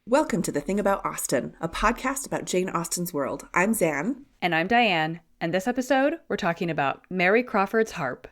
Welcome to The Thing About Austen, a podcast about Jane Austen's world. I'm Zan. And I'm Diane. And this episode, we're talking about Mary Crawford's harp.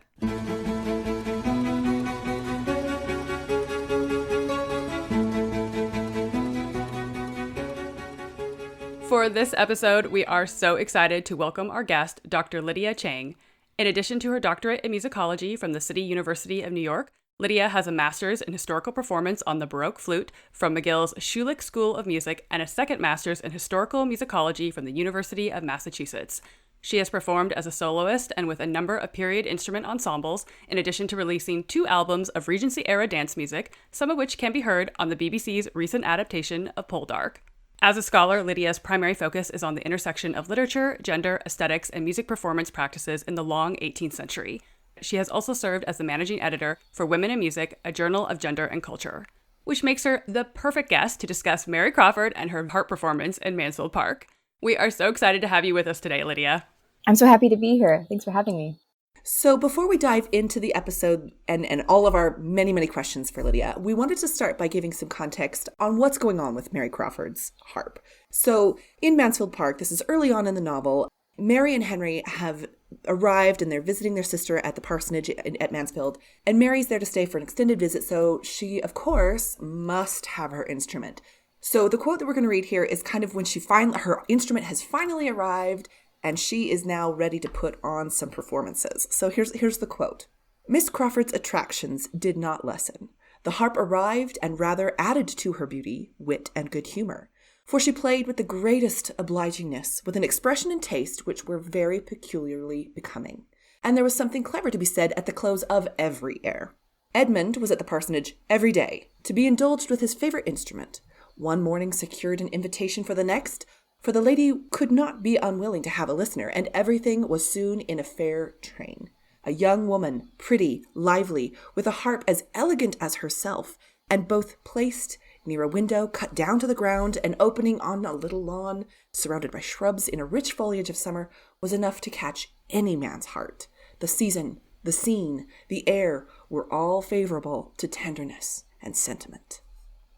For this episode, we are so excited to welcome our guest, Dr. Lidia Chang. In addition to her doctorate in musicology from the City University of New York, Lidia has a master's in historical performance on the Baroque flute from McGill's Schulich School of Music and a second master's in historical musicology from the University of Massachusetts. She has performed as a soloist and with a number of period instrument ensembles, in addition to releasing 2 albums of Regency-era dance music, some of which can be heard on the BBC's recent adaptation of Poldark. As a scholar, Lidia's primary focus is on the intersection of literature, gender, aesthetics, and music performance practices in the long 18th century. She has also served as the managing editor for Women in Music, a journal of gender and culture, which makes her the perfect guest to discuss Mary Crawford and her harp performance in Mansfield Park. We are so excited to have you with us today, Lidia. I'm so happy to be here. Thanks for having me. So before we dive into the episode and all of our many questions for Lidia, we wanted to start by giving some context on what's going on with Mary Crawford's harp. So in Mansfield Park, this is early on in the novel, Mary and Henry have arrived and they're visiting their sister at the parsonage at Mansfield, and Mary's there to stay for an extended visit, so she, of course, must have her instrument. So the quote that we're going to read here is kind of when her instrument has finally arrived, and she is now ready to put on some performances. So here's the quote. Miss Crawford's attractions did not lessen. The harp arrived and rather added to her beauty, wit, and good humor. For she played with the greatest obligingness, with an expression and taste which were very peculiarly becoming. And there was something clever to be said at the close of every air. Edmund was at the parsonage every day, to be indulged with his favorite instrument. One morning secured an invitation for the next, for the lady could not be unwilling to have a listener, and everything was soon in a fair train. A young woman, pretty, lively, with a harp as elegant as herself, and both placed near a window cut down to the ground and opening on a little lawn, surrounded by shrubs in a rich foliage of summer, was enough to catch any man's heart. The season, the scene, the air were all favorable to tenderness and sentiment.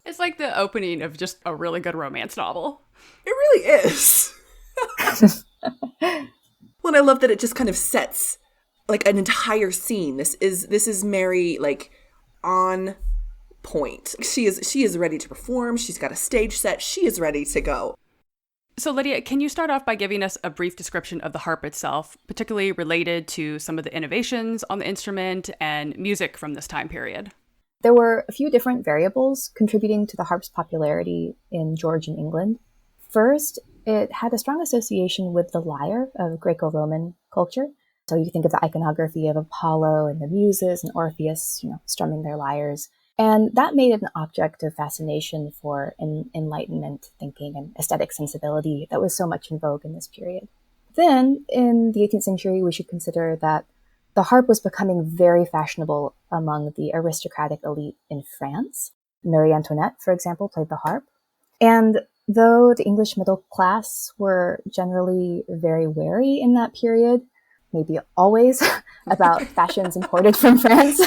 It's like the opening of just a really good romance novel. It really is. Well, and I love that it just kind of sets like an entire scene. This is Mary like on point. She is ready to perform. She's got a stage set. She is ready to go. So Lidia, can you start off by giving us a brief description of the harp itself, particularly related to some of the innovations on the instrument and music from this time period? There were a few different variables contributing to the harp's popularity in Georgian England. First, it had a strong association with the lyre of Greco-Roman culture. So you think of the iconography of Apollo and the Muses and Orpheus, strumming their lyres. And that made it an object of fascination for Enlightenment thinking and aesthetic sensibility that was so much in vogue in this period. Then, in the 18th century, we should consider that the harp was becoming very fashionable among the aristocratic elite in France. Marie Antoinette, for example, played the harp. And though the English middle class were generally very wary in that period, maybe always, about fashions imported from France,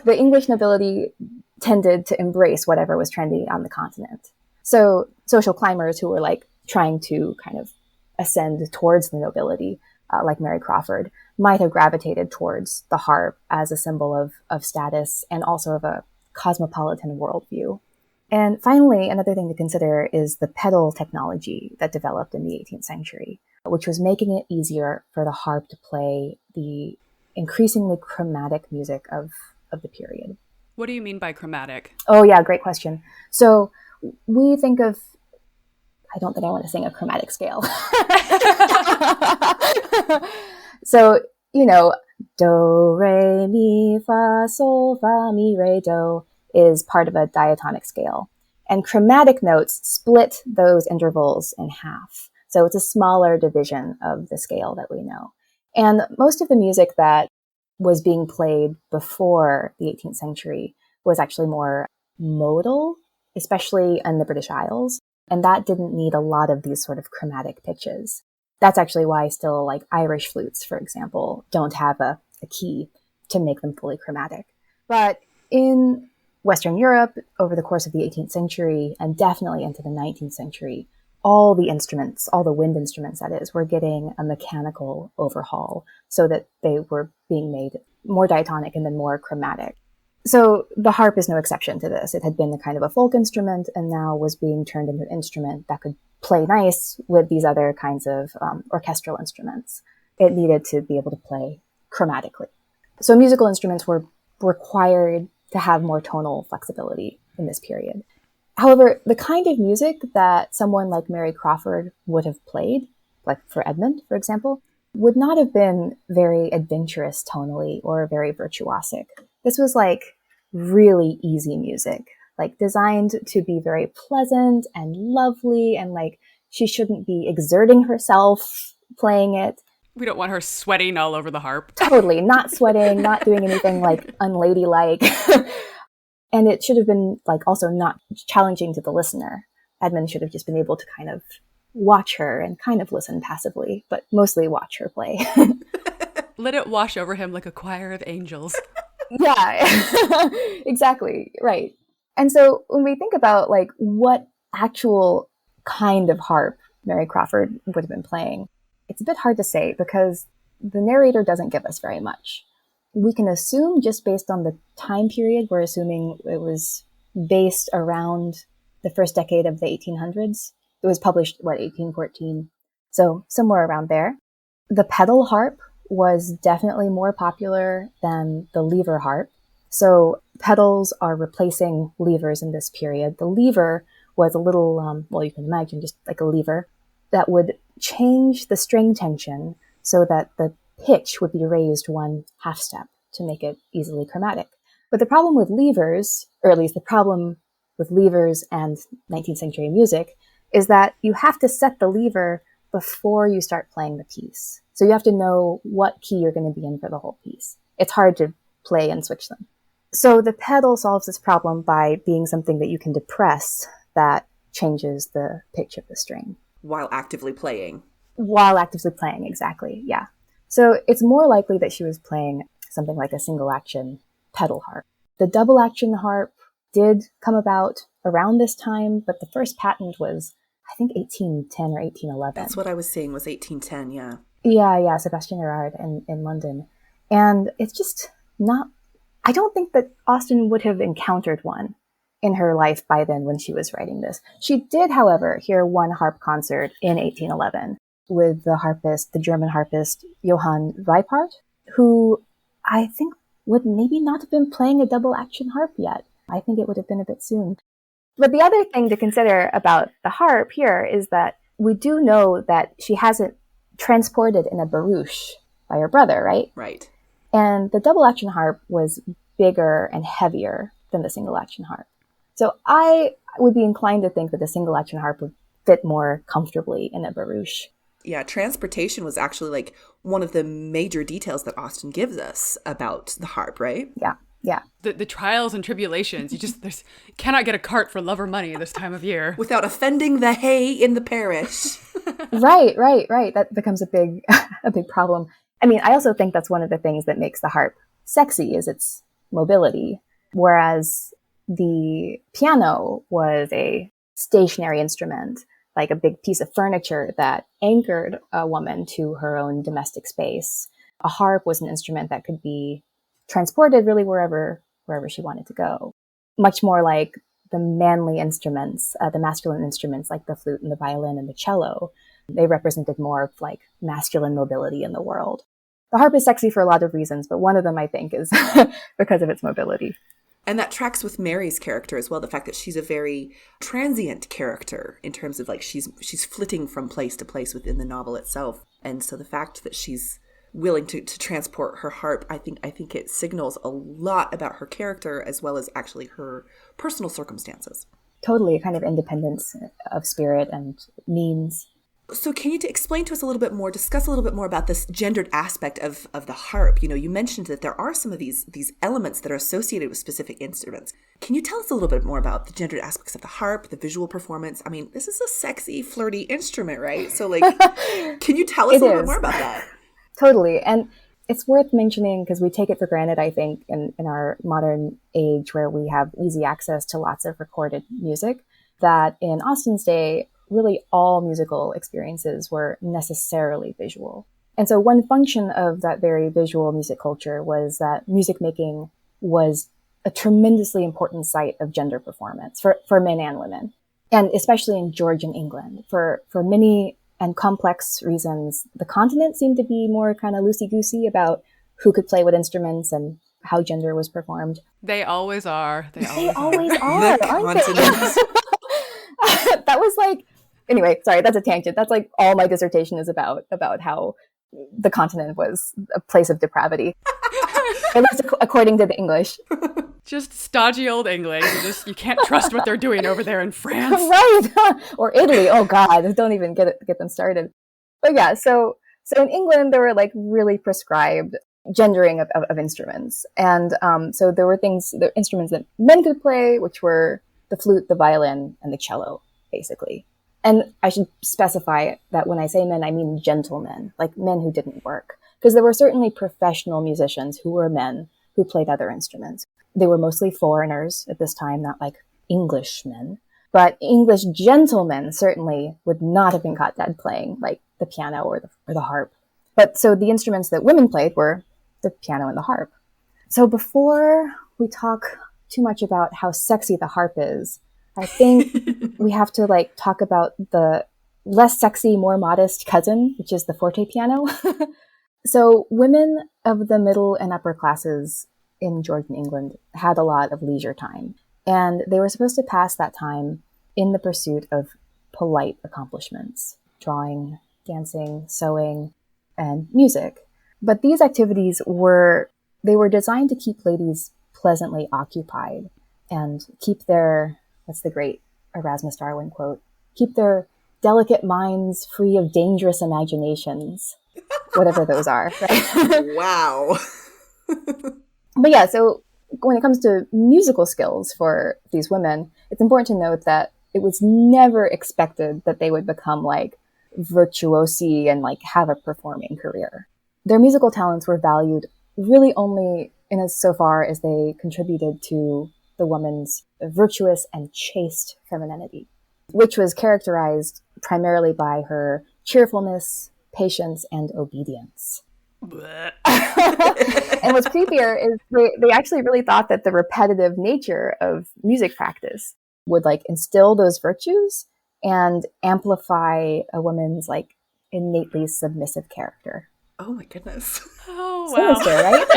the English nobility tended to embrace whatever was trendy on the continent. So social climbers who were trying to kind of ascend towards the nobility, like Mary Crawford, might have gravitated towards the harp as a symbol of status and also of a cosmopolitan worldview. And finally, another thing to consider is the pedal technology that developed in the 18th century, which was making it easier for the harp to play the increasingly chromatic music of the period. What do you mean by chromatic? Oh yeah, great question. So we think of, I don't think I want to sing a chromatic scale. So, do, re, mi, fa, sol, fa, mi, re, do is part of a diatonic scale. And chromatic notes split those intervals in half. So it's a smaller division of the scale that we know. And most of the music that was being played before the 18th century was actually more modal, especially in the British Isles. And that didn't need a lot of these sort of chromatic pitches. That's actually why still Irish flutes, for example, don't have a key to make them fully chromatic. But in Western Europe, over the course of the 18th century, and definitely into the 19th century, all the instruments, all the wind instruments, that is, were getting a mechanical overhaul so that they were being made more diatonic and then more chromatic. So the harp is no exception to this. It had been a kind of a folk instrument and now was being turned into an instrument that could play nice with these other kinds of orchestral instruments. It needed to be able to play chromatically. So musical instruments were required to have more tonal flexibility in this period. However, the kind of music that someone like Mary Crawford would have played, like for Edmund, for example, would not have been very adventurous tonally or very virtuosic. This was like really easy music, like designed to be very pleasant and lovely, and like she shouldn't be exerting herself playing it. We don't want her sweating all over the harp. Totally, not sweating, not doing anything like unladylike. And it should have been like also not challenging to the listener. Edmund should have just been able to kind of watch her and kind of listen passively, but mostly watch her play. Let it wash over him like a choir of angels. Yeah, exactly. Right. And so when we think about like what actual kind of harp Mary Crawford would have been playing, it's a bit hard to say because the narrator doesn't give us very much. We can assume just based on the time period, we're assuming it was based around the first decade of the 1800s. It was published, 1814? So somewhere around there. The pedal harp was definitely more popular than the lever harp. So pedals are replacing levers in this period. The lever was a little, you can imagine just like a lever that would change the string tension so that the pitch would be raised one half step to make it easily chromatic. But the problem with levers, or at least the problem with levers and 19th century music, is that you have to set the lever before you start playing the piece. So you have to know what key you're going to be in for the whole piece. It's hard to play and switch them. So the pedal solves this problem by being something that you can depress that changes the pitch of the string. While actively playing. While actively playing, exactly, yeah. So it's more likely that she was playing something like a single action pedal harp. The double action harp did come about around this time, but the first patent was, I think, 1810 or 1811. That's what I was saying was 1810, yeah. Yeah, Sebastian Erard in London. And it's just not, I don't think that Austen would have encountered one in her life by then when she was writing this. She did, however, hear one harp concert in 1811 with the German harpist Johann Weipart, who I think would maybe not have been playing a double action harp yet. I think it would have been a bit soon. But the other thing to consider about the harp here is that we do know that she has it transported in a barouche by her brother, right? Right. And the double action harp was bigger and heavier than the single action harp. So I would be inclined to think that the single action harp would fit more comfortably in a barouche. Yeah, transportation was actually like one of the major details that Austen gives us about the harp, right? Yeah. The trials and tribulations. You cannot get a cart for love or money this time of year. Without offending the hay in the parish. Right. That becomes a big problem. I mean, I also think that's one of the things that makes the harp sexy is its mobility, whereas the piano was a stationary instrument, like a big piece of furniture that anchored a woman to her own domestic space. A harp was an instrument that could be transported really wherever she wanted to go. Much more like the manly instruments, the masculine instruments like the flute and the violin and the cello. They represented more of like masculine mobility in the world. The harp is sexy for a lot of reasons, but one of them I think is because of its mobility. And that tracks with Mary's character as well, the fact that she's a very transient character in terms of like she's flitting from place to place within the novel itself. And so the fact that she's willing to transport her harp, I think it signals a lot about her character as well as actually her personal circumstances. Totally, a kind of independence of spirit and means. So can you explain to us discuss a little bit more about this gendered aspect of the harp? You know, you mentioned that there are some of these elements that are associated with specific instruments. Can you tell us a little bit more about the gendered aspects of the harp, the visual performance? I mean, this is a sexy, flirty instrument, right? So like, can you tell us a little bit more about that? Totally. And it's worth mentioning, because we take it for granted, I think, in our modern age where we have easy access to lots of recorded music, that in Austen's day, really all musical experiences were necessarily visual. And so one function of that very visual music culture was that music making was a tremendously important site of gender performance for men and women. And especially in Georgian England, for many and complex reasons, the continent seemed to be more kind of loosey-goosey about who could play what instruments and how gender was performed. They always are. They always are. are, The aren't continent. they? That was like, anyway, sorry, that's a tangent. That's like all my dissertation is about how the continent was a place of depravity. At least according to the English. Just stodgy old England. You can't trust what they're doing over there in France. Right. Or Italy. Oh God, don't even get them started. But yeah, so in England, there were like really prescribed gendering of instruments. And so there were the instruments that men could play, which were the flute, the violin, and the cello, basically. And I should specify that when I say men, I mean gentlemen, like men who didn't work. Because there were certainly professional musicians who were men who played other instruments. They were mostly foreigners at this time, not like Englishmen. But English gentlemen certainly would not have been caught dead playing like the piano or the harp. But so the instruments that women played were the piano and the harp. So before we talk too much about how sexy the harp is, I think we have to like talk about the less sexy, more modest cousin, which is the forte piano. So women of the middle and upper classes in Georgian England had a lot of leisure time, and they were supposed to pass that time in the pursuit of polite accomplishments, drawing, dancing, sewing, and music. But these activities were designed to keep ladies pleasantly occupied and keep their, what's the great Erasmus Darwin quote, keep their delicate minds free of dangerous imaginations. Whatever those are, right? Wow. But yeah, so when it comes to musical skills for these women, it's important to note that it was never expected that they would become like virtuosi and like have a performing career. Their musical talents were valued really only in as so far as they contributed to the woman's virtuous and chaste femininity, which was characterized primarily by her cheerfulness, patience, and obedience. And what's creepier is they actually really thought that the repetitive nature of music practice would like instill those virtues and amplify a woman's like innately submissive character. Oh my goodness. Oh, wow. Sinister, right?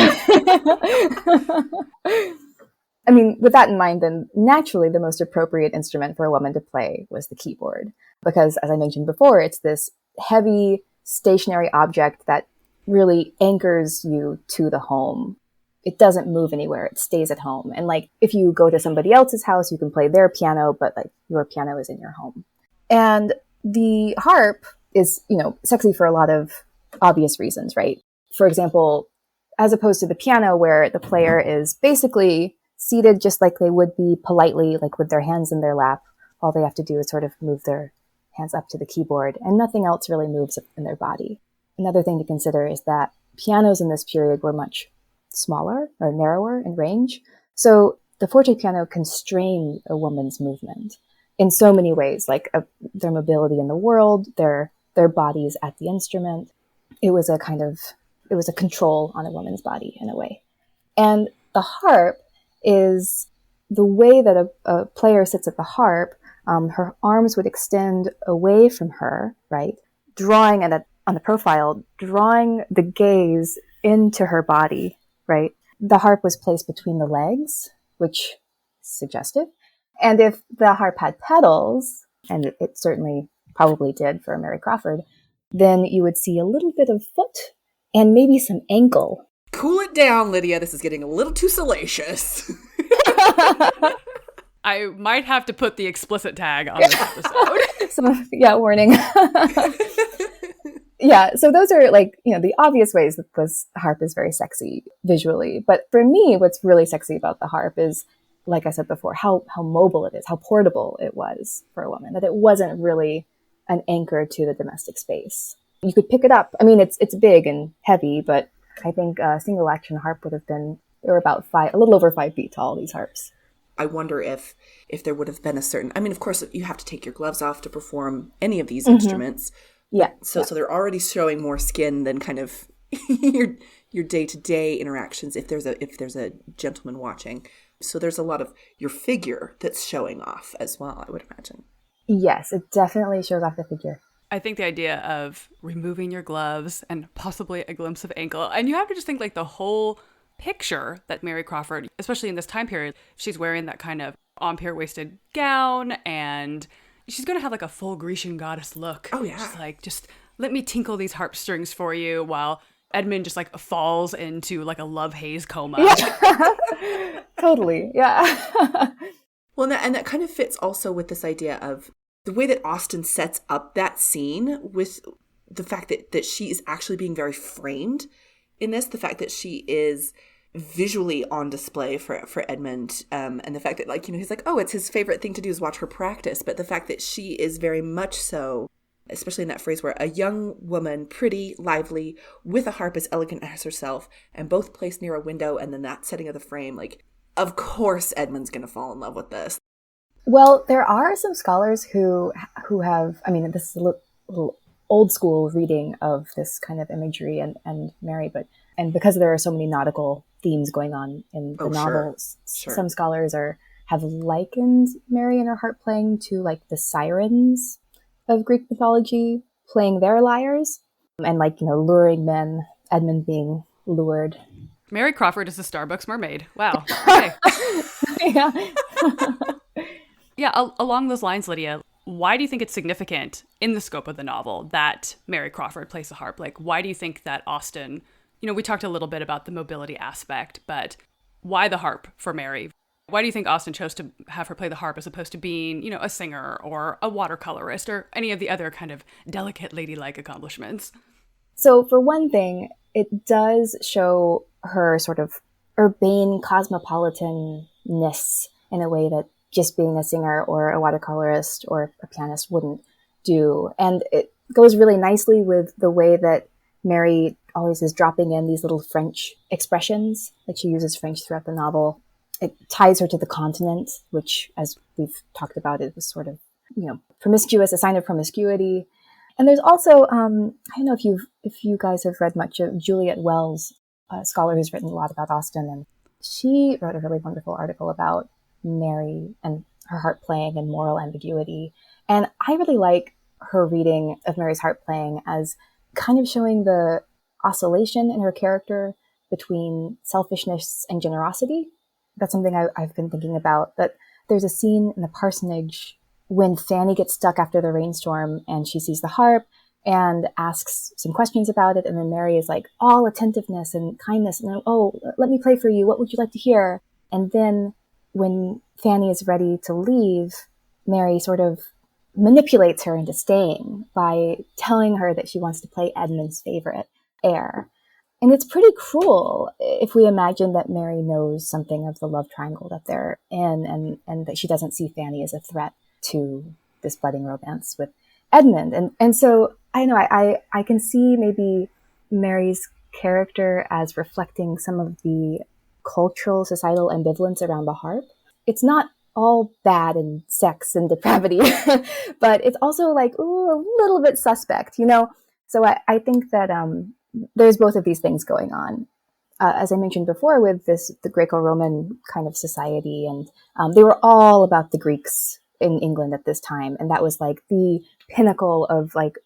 I mean, with that in mind, then naturally the most appropriate instrument for a woman to play was the keyboard. Because as I mentioned before, it's this heavy, stationary object that really anchors you to the home. It doesn't move anywhere. It stays at home. And like, if you go to somebody else's house, you can play their piano, but like your piano is in your home. And the harp is, sexy for a lot of obvious reasons, right? For example, as opposed to the piano where the player is basically seated just like they would be politely, like with their hands in their lap, all they have to do is sort of move their hands up to the keyboard and nothing else really moves in their body. Another thing to consider is that pianos in this period were much smaller or narrower in range. So the forte piano constrained a woman's movement in so many ways, like their mobility in the world, their bodies at the instrument. It was a control on a woman's body in a way. And the harp is the way that a player sits at the harp. Her arms would extend away from her, right? Drawing on the profile, drawing the gaze into her body, right? The harp was placed between the legs, which is suggestive. And if the harp had pedals, and it certainly probably did for Mary Crawford, then you would see a little bit of foot and maybe some ankle. Cool it down, Lidia. This is getting a little too salacious. I might have to put the explicit tag on this episode. Warning. Yeah, so those are like, the obvious ways that this harp is very sexy visually. But for me, what's really sexy about the harp is, like I said before, how mobile it is, how portable it was for a woman, that it wasn't really an anchor to the domestic space. You could pick it up. I mean, it's big and heavy, but I think a single action harp would have been, they were about a little over 5 feet tall, these harps. I wonder if there would have been a certain, I mean, of course, you have to take your gloves off to perform any of these instruments. Yeah. So they're already showing more skin than kind of your day-to-day interactions if there's a gentleman watching. So there's a lot of your figure that's showing off as well, I would imagine. Yes, it definitely shows off the figure. I think the idea of removing your gloves and possibly a glimpse of ankle, and you have to just think like the whole picture that Mary Crawford, especially in this time period, she's wearing that kind of on-pier-waisted gown, and she's going to have like a full Grecian goddess look. Oh, yeah. She's like, just let me tinkle these harp strings for you, while Edmund just like falls into like a love haze coma. Yeah. Totally. Yeah. Well, and that kind of fits also with this idea of the way that Austen sets up that scene, with the fact that she is actually being very framed in this, the fact that she is visually on display for Edmund, and the fact that, like, you know, he's like, oh, it's his favorite thing to do is watch her practice, but the fact that she is very much so, especially in that phrase where a young woman, pretty, lively, with a harp as elegant as herself, and both placed near a window, and then that setting of the frame, like, of course Edmund's going to fall in love with this. Well, there are some scholars who have, I mean, this is a little old school reading of this kind of imagery and Mary, and because there are so many nautical themes going on in the novels, sure. Some scholars have likened Mary and her harp playing to like the sirens of Greek mythology playing their lyres, and like, you know, luring men, Edmund being lured. Mary Crawford is the Starbucks mermaid. Wow. Okay. Yeah. Yeah, along those lines, Lidia, why do you think it's significant in the scope of the novel that Mary Crawford plays the harp? Like, why do you think that Austen, you know, we talked a little bit about the mobility aspect, but why the harp for Mary? Why do you think Austen chose to have her play the harp as opposed to being, you know, a singer or a watercolorist or any of the other kind of delicate ladylike accomplishments? So for one thing, it does show her sort of urbane cosmopolitanness in a way that just being a singer or a watercolorist or a pianist wouldn't do. And it goes really nicely with the way that Mary always is dropping in these little French expressions. Like, she uses French throughout the novel. It ties her to the continent, which, as we've talked about, it was sort of, you know, promiscuous, a sign of promiscuity. And there's also, I don't know if you guys have read much of Juliet Wells, a scholar who's written a lot about Austen, and she wrote a really wonderful article about Mary and her harp playing and moral ambiguity. And I really like her reading of Mary's harp playing as kind of showing the oscillation in her character between selfishness and generosity. That's something I've been thinking about, that there's a scene in the parsonage when Fanny gets stuck after the rainstorm and she sees the harp and asks some questions about it. And then Mary is like all attentiveness and kindness. And, oh, let me play for you. What would you like to hear? And then when Fanny is ready to leave, Mary sort of manipulates her into staying by telling her that she wants to play Edmund's favorite air. And it's pretty cruel if we imagine that Mary knows something of the love triangle that they're in, and that she doesn't see Fanny as a threat to this budding romance with Edmund. And so I know I can see maybe Mary's character as reflecting some of the cultural, societal ambivalence around the harp. It's not all bad and sex and depravity, but it's also like, ooh, a little bit suspect, you know? So I think that there's both of these things going on. As I mentioned before, with the Greco-Roman kind of society, and they were all about the Greeks in England at this time. And that was like the pinnacle of like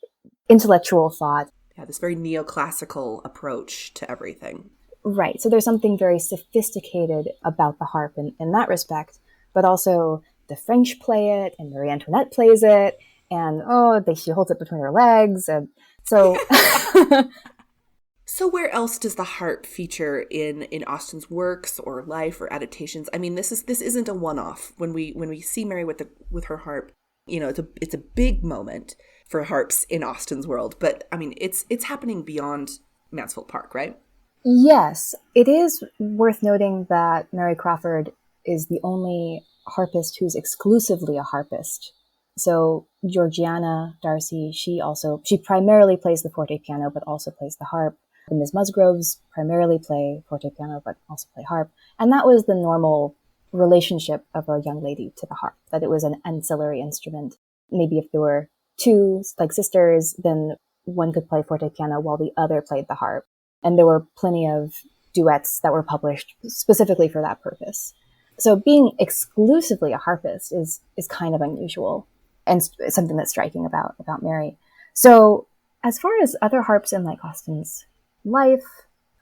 intellectual thought. Yeah, this very neoclassical approach to everything. Right. So there's something very sophisticated about the harp in that respect, but also the French play it, and Marie Antoinette plays it, and she holds it between her legs. And so So where else does the harp feature in Austen's works or life or adaptations? I mean, this isn't a one-off. When we see Mary with her harp, you know, it's a big moment for harps in Austen's world. But I mean, it's happening beyond Mansfield Park, right? Yes, it is worth noting that Mary Crawford is the only harpist who's exclusively a harpist. So Georgiana Darcy, she primarily plays the forte piano, but also plays the harp. The Miss Musgroves primarily play fortepiano, but also play harp. And that was the normal relationship of a young lady to the harp, that it was an ancillary instrument. Maybe if there were two, like sisters, then one could play fortepiano while the other played the harp. And there were plenty of duets that were published specifically for that purpose. So being exclusively a harpist is kind of unusual and something that's striking about Mary. So as far as other harps in like Austen's life,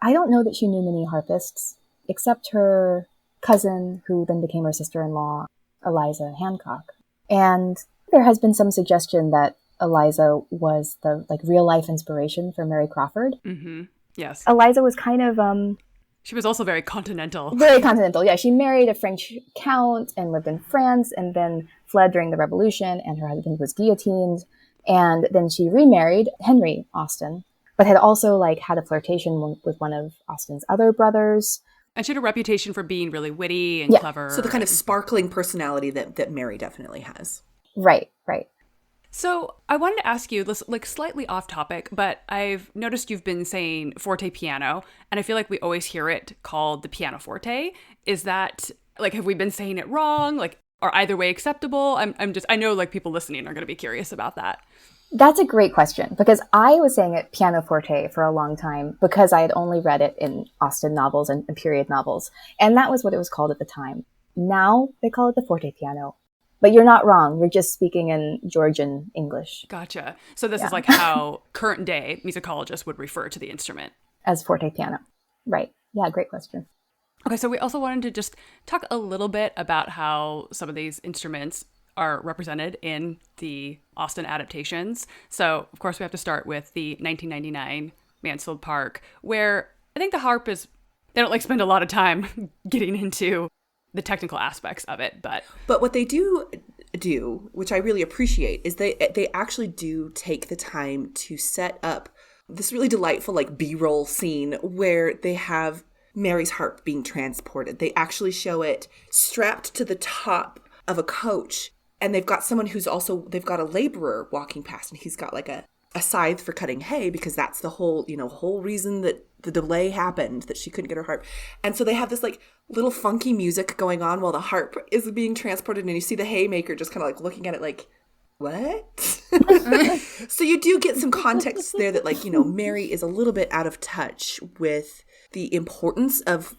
I don't know that she knew many harpists, except her cousin, who then became her sister-in-law, Eliza Hancock. And there has been some suggestion that Eliza was the like real life inspiration for Mary Crawford. Mm-hmm. Yes. Eliza was kind of she was also very continental. Very continental, yeah. She married a French count and lived in France and then fled during the Revolution, and her husband was guillotined. And then she remarried Henry Austen, but had also like had a flirtation with one of Austen's other brothers. And she had a reputation for being really witty and clever. So the kind of sparkling personality that Mary definitely has. Right. So I wanted to ask you, like slightly off topic, but I've noticed you've been saying forte piano, and I feel like we always hear it called the pianoforte. Is that, like, have we been saying it wrong? Like, are either way acceptable? I know like people listening are going to be curious about that. That's a great question, because I was saying it pianoforte for a long time because I had only read it in Austen novels and period novels. And that was what it was called at the time. Now they call it the forte piano. But you're not wrong. You're just speaking in Georgian English. Gotcha. So this is like how current day musicologists would refer to the instrument. As forte piano. Right. Yeah, great question. Okay, so we also wanted to just talk a little bit about how some of these instruments are represented in the Austen adaptations. So, of course, we have to start with the 1999 Mansfield Park, where I think the harp is, they don't like spend a lot of time getting into the technical aspects of it, but what they do, which I really appreciate, is they actually do take the time to set up this really delightful like B-roll scene where they have Mary's harp being transported. They actually show it strapped to the top of a coach, and they've got someone they've got a laborer walking past, and he's got like a scythe for cutting hay, because that's the whole reason that the delay happened, that she couldn't get her harp. And so they have this like little funky music going on while the harp is being transported, and you see the haymaker just kind of like looking at it like, what? So you do get some context there that like, Mary is a little bit out of touch with the importance of,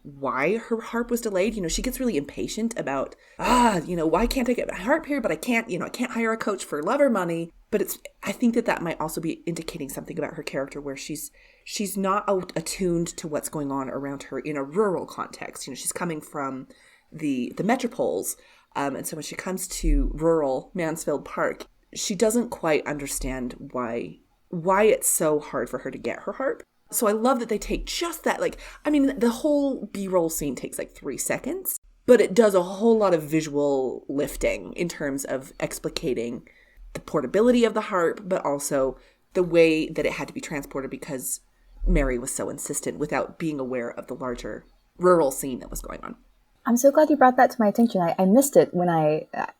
why her harp was delayed. She gets really impatient about, why can't I get my harp here? But I can't hire a coach for love or money. But I think that might also be indicating something about her character, where she's not attuned to what's going on around her in a rural context. She's coming from the metropoles. And so when she comes to rural Mansfield Park, she doesn't quite understand why it's so hard for her to get her harp. So I love that they take just that, the whole B-roll scene takes like 3 seconds, but it does a whole lot of visual lifting in terms of explicating the portability of the harp, but also the way that it had to be transported because Mary was so insistent without being aware of the larger rural scene that was going on. I'm so glad you brought that to my attention. I missed it when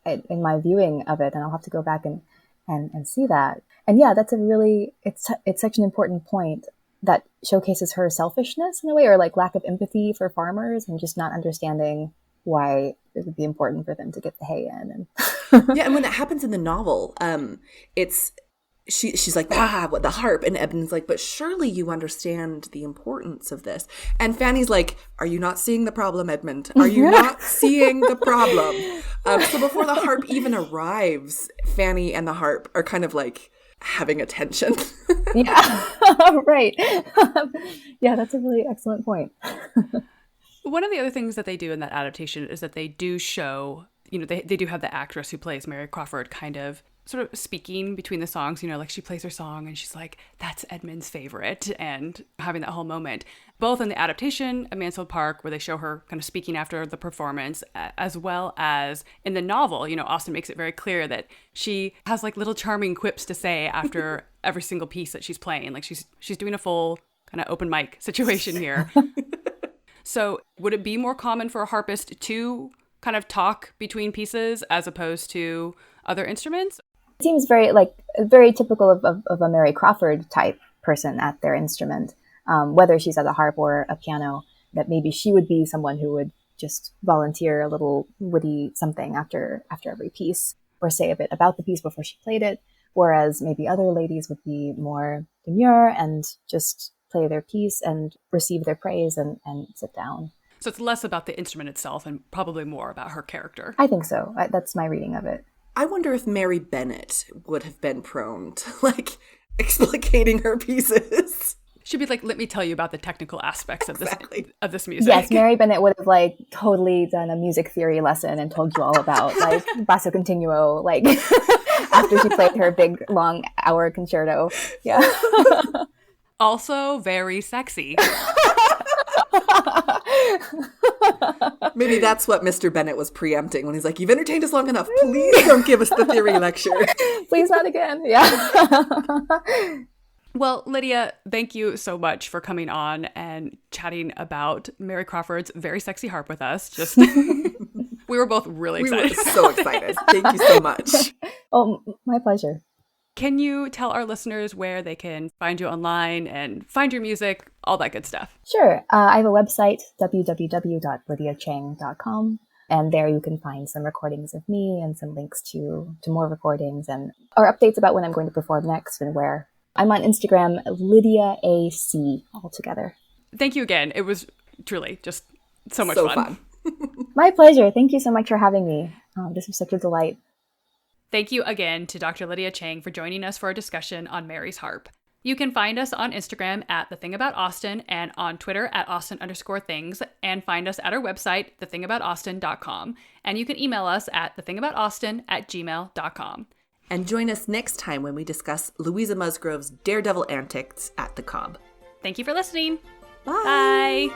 in my viewing of it, and I'll have to go back and see that. And yeah, that's it's such an important point that showcases her selfishness in a way, or like lack of empathy for farmers and just not understanding why it would be important for them to get the hay in. Yeah, and when that happens in the novel, she's like, what, the harp? And Edmund's like, but surely you understand the importance of this. And Fanny's like, are you not seeing the problem, Edmund? Are you not seeing the problem? So before the harp even arrives, Fanny and the harp are kind of like having a tension. Yeah, right. Yeah, that's a really excellent point. One of the other things that they do in that adaptation is that they do show, they do have the actress who plays Mary Crawford kind of sort of speaking between the songs, like she plays her song and she's like, that's Edmund's favorite, and having that whole moment, both in the adaptation of Mansfield Park, where they show her kind of speaking after the performance, as well as in the novel. Austen makes it very clear that she has like little charming quips to say after every single piece that she's playing. Like she's doing a full kind of open mic situation here. So would it be more common for a harpist to kind of talk between pieces as opposed to other instruments? It seems very typical of a Mary Crawford type person at their instrument. whether she's at a harp or a piano, that maybe she would be someone who would just volunteer a little witty something after every piece, or say a bit about the piece before she played it. Whereas maybe other ladies would be more demure and just play their piece and receive their praise and sit down. So it's less about the instrument itself and probably more about her character. I think so. That's my reading of it. I wonder if Mary Bennett would have been prone to, like, explicating her pieces. She'd be like, let me tell you about the technical aspects of this Exactly. of this music. Yes, Mary Bennett would have like totally done a music theory lesson and told you all about like basso continuo, like after she played her big long hour concerto. Yeah. Also very sexy. Maybe that's what Mr. Bennett was preempting when he's like, you've entertained us long enough. Please don't give us the theory lecture. Please not again. Yeah. Well, Lidia, thank you so much for coming on and chatting about Mary Crawford's very sexy harp with us. Just we were both really excited. We were so excited. Thank you so much. Oh, my pleasure. Can you tell our listeners where they can find you online and find your music, all that good stuff? Sure. I have a website, www.lidiachang.com. And there you can find some recordings of me and some links to more recordings and or updates about when I'm going to perform next and where. I'm on Instagram, Lidia AC, all together. Thank you again. It was truly just so much fun. My pleasure. Thank you so much for having me. This was such a delight. Thank you again to Dr. Lidia Chang for joining us for a discussion on Mary's harp. You can find us on Instagram at @thethingaboutaustin and on Twitter at @Austin_things, and find us at our website, thethingaboutaustin.com. And you can email us at thethingaboutaustin@gmail.com. And join us next time when we discuss Louisa Musgrove's daredevil antics at the Cobb. Thank you for listening. Bye. Bye.